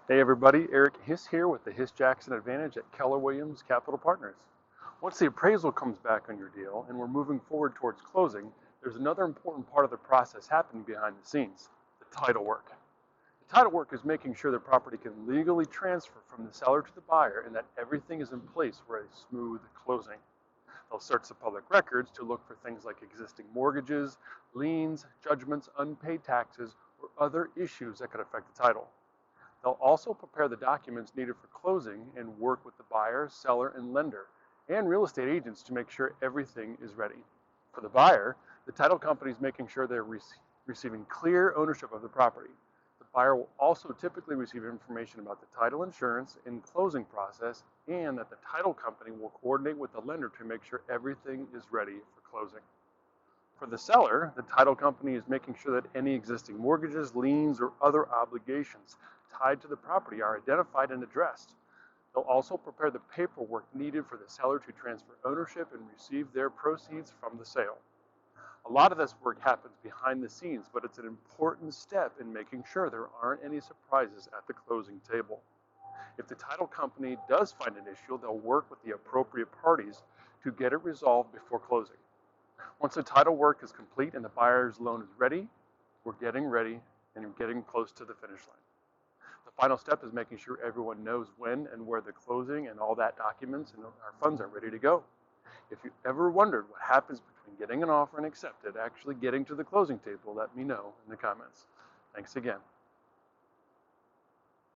Hey everybody, Erik Hiss here with the Hiss Jackson Advantage at Keller Williams Capital Partners. Once the appraisal comes back on your deal and we're moving forward towards closing, there's another important part of the process happening behind the scenes, the title work. The title work is making sure the property can legally transfer from the seller to the buyer and that everything is in place for a smooth closing. They'll search the public records to look for things like existing mortgages, liens, judgments, unpaid taxes, or other issues that could affect the title. They'll also prepare the documents needed for closing and work with the buyer, seller, and lender, and real estate agents to make sure everything is ready. For the buyer, the title company is making sure they're receiving clear ownership of the property. The buyer will also typically receive information about the title insurance and closing process, and that the title company will coordinate with the lender to make sure everything is ready for closing. For the seller, the title company is making sure that any existing mortgages, liens, or other obligations tied to the property are identified and addressed. They'll also prepare the paperwork needed for the seller to transfer ownership and receive their proceeds from the sale. A lot of this work happens behind the scenes, but it's an important step in making sure there aren't any surprises at the closing table. If the title company does find an issue, they'll work with the appropriate parties to get it resolved before closing. Once the title work is complete and the buyer's loan is ready, we're getting ready and we're getting close to the finish line. The final step is making sure everyone knows when and where the closing and all that documents and our funds are ready to go. If you ever wondered what happens between getting an offer and accepted, actually getting to the closing table, let me know in the comments. Thanks again.